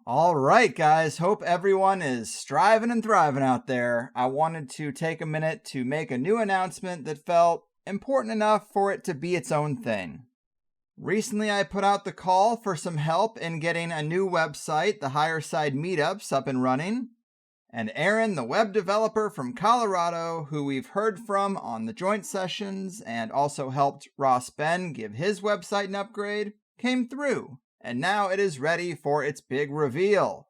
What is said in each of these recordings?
All right, guys. Hope everyone is striving and thriving out there. I wanted to take a minute to make a new announcement that felt important enough for it to be its own thing. Recently, I put out the call for some help in getting a new website, the Higher Side Meetups, up and running. And Aaron, the web developer from Colorado, who we've heard from on the joint sessions and also helped Ross Ben give his website an upgrade, came through. And now it is ready for its big reveal.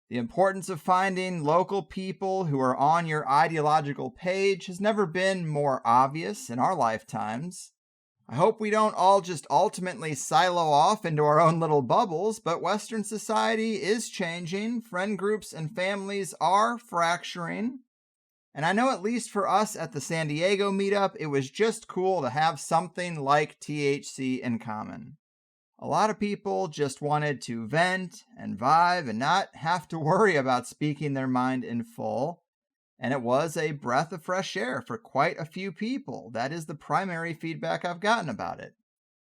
The importance of finding local people who are on your ideological page has never been more obvious in our lifetimes. I hope we don't all just ultimately silo off into our own little bubbles, but Western society is changing, friend groups and families are fracturing, and I know at least for us at the San Diego meetup, it was just cool to have something like THC in common. A lot of people just wanted to vent and vibe and not have to worry about speaking their mind in full. And it was a breath of fresh air for quite a few people. That is the primary feedback I've gotten about it.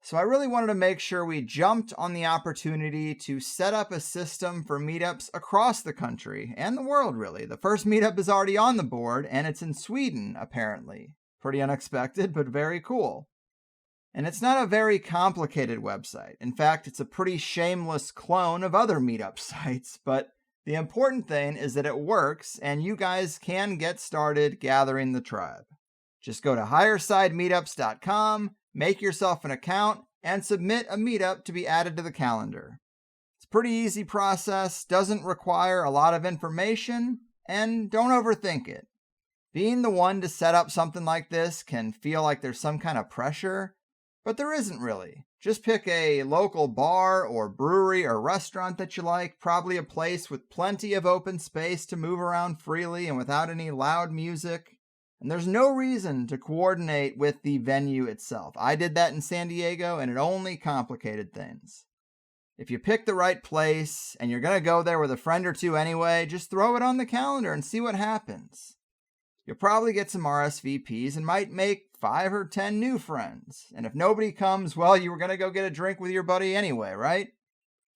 So I really wanted to make sure we jumped on the opportunity to set up a system for meetups across the country and the world, really. The first meetup is already on the board, and it's in Sweden, apparently. Pretty unexpected, but very cool. And it's not a very complicated website. In fact, it's a pretty shameless clone of other meetup sites, but the important thing is that it works and you guys can get started gathering the tribe. Just go to highersidemeetups.com, make yourself an account, and submit a meetup to be added to the calendar. It's a pretty easy process, doesn't require a lot of information, and don't overthink it. Being the one to set up something like this can feel like there's some kind of pressure, but there isn't really. Just pick a local bar or brewery or restaurant that you like, probably a place with plenty of open space to move around freely and without any loud music. And there's no reason to coordinate with the venue itself. I did that in San Diego and it only complicated things. If you pick the right place and you're going to go there with a friend or two anyway, just throw it on the calendar and see what happens. You'll probably get some RSVPs and might make 5 or 10 new friends. And if nobody comes, well, you were going to go get a drink with your buddy anyway, right?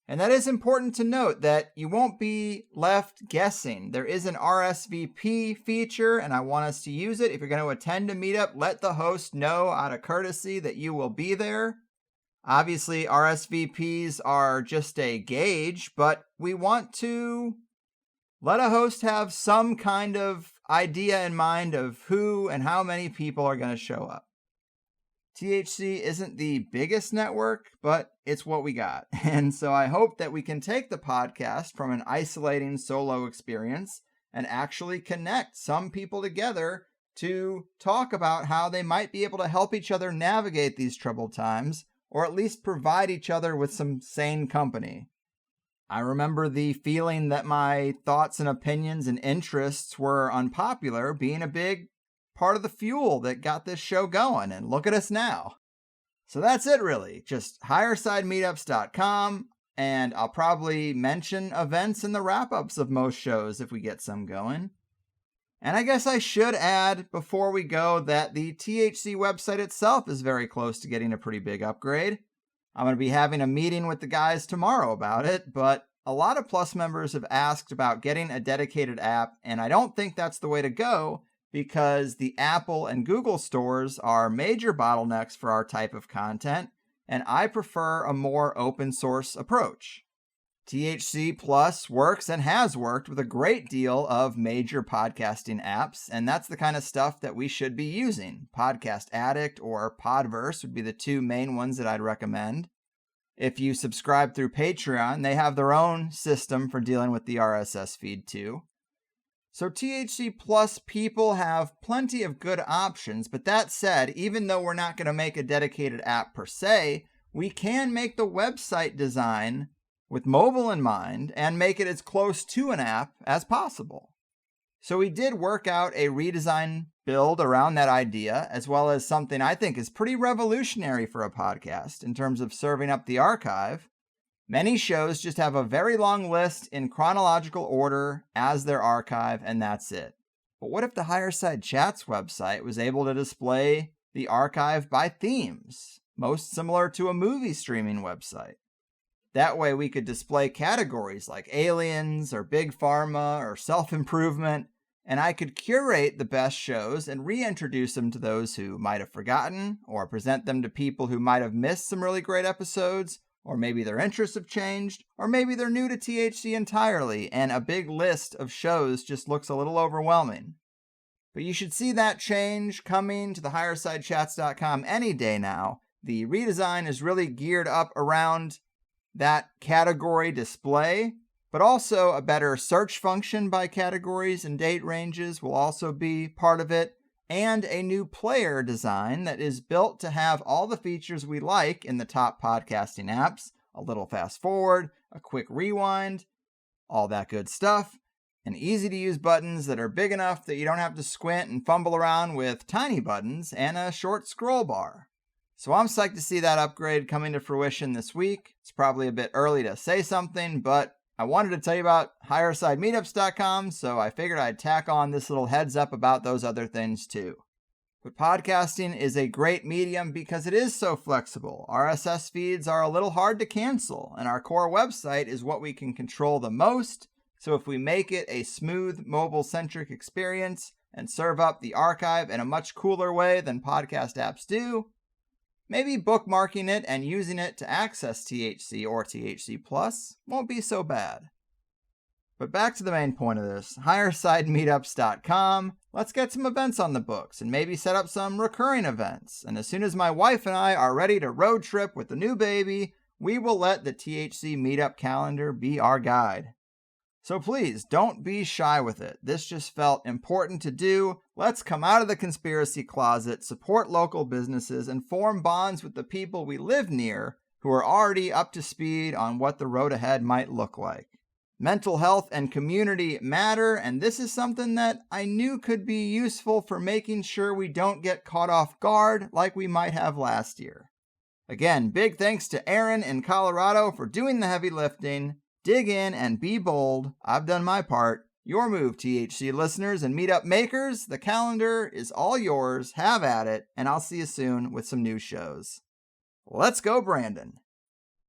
And that is important to note that you won't be left guessing. There is an RSVP feature, and I want us to use it. If you're going to attend a meetup, let the host know out of courtesy that you will be there. Obviously, RSVPs are just a gauge, but we want to let a host have some kind of idea in mind of who and how many people are going to show up. THC isn't the biggest network, but it's what we got. And so I hope that we can take the podcast from an isolating solo experience and actually connect some people together to talk about how they might be able to help each other navigate these troubled times, or at least provide each other with some sane company. I remember the feeling that my thoughts and opinions and interests were unpopular being a big part of the fuel that got this show going, and look at us now. So that's it really, just highersidemeetups.com, and I'll probably mention events in the wrap-ups of most shows if we get some going. And I guess I should add before we go that the THC website itself is very close to getting a pretty big upgrade. I'm going to be having a meeting with the guys tomorrow about it, but a lot of Plus members have asked about getting a dedicated app, and I don't think that's the way to go because the Apple and Google stores are major bottlenecks for our type of content, and I prefer a more open source approach. THC Plus works and has worked with a great deal of major podcasting apps, and that's the kind of stuff that we should be using. Podcast Addict or Podverse would be the two main ones that I'd recommend. If you subscribe through Patreon, they have their own system for dealing with the RSS feed too. So THC Plus people have plenty of good options, but that said, even though we're not going to make a dedicated app per se, we can make the website design with mobile in mind and make it as close to an app as possible. So we did work out a redesign build around that idea, as well as something I think is pretty revolutionary for a podcast in terms of serving up the archive. Many shows just have a very long list in chronological order as their archive, and that's it. But what if the Higher Side Chats website was able to display the archive by themes, most similar to a movie streaming website? That way we could display categories like aliens or big pharma or self-improvement, and I could curate the best shows and reintroduce them to those who might have forgotten, or present them to people who might have missed some really great episodes, or maybe their interests have changed, or maybe they're new to THC entirely, and a big list of shows just looks a little overwhelming. But you should see that change coming to the HigherSideChats.com any day now. The redesign is really geared up around that category display, but also a better search function by categories and date ranges will also be part of it, and a new player design that is built to have all the features we like in the top podcasting apps: a little fast forward, a quick rewind, all that good stuff, and easy to use buttons that are big enough that you don't have to squint and fumble around with tiny buttons, and a short scroll bar. So I'm psyched to see that upgrade coming to fruition this week. It's probably a bit early to say something, but I wanted to tell you about HigherSideMeetups.com, so I figured I'd tack on this little heads up about those other things too. But podcasting is a great medium because it is so flexible. RSS feeds are a little hard to cancel, and our core website is what we can control the most. So if we make it a smooth, mobile-centric experience and serve up the archive in a much cooler way than podcast apps do, maybe bookmarking it and using it to access THC or THC Plus won't be so bad. But back to the main point of this, HigherSideMeetups.com. Let's get some events on the books and maybe set up some recurring events. And as soon as my wife and I are ready to road trip with the new baby, we will let the THC Meetup calendar be our guide. So please, don't be shy with it. This just felt important to do. Let's come out of the conspiracy closet, support local businesses, and form bonds with the people we live near who are already up to speed on what the road ahead might look like. Mental health and community matter, and this is something that I knew could be useful for making sure we don't get caught off guard like we might have last year. Again, big thanks to Aaron in Colorado for doing the heavy lifting. Dig in and be bold. I've done my part. Your move, THC listeners and meetup makers. The calendar is all yours. Have at it, and I'll see you soon with some new shows. Let's go, Brandon.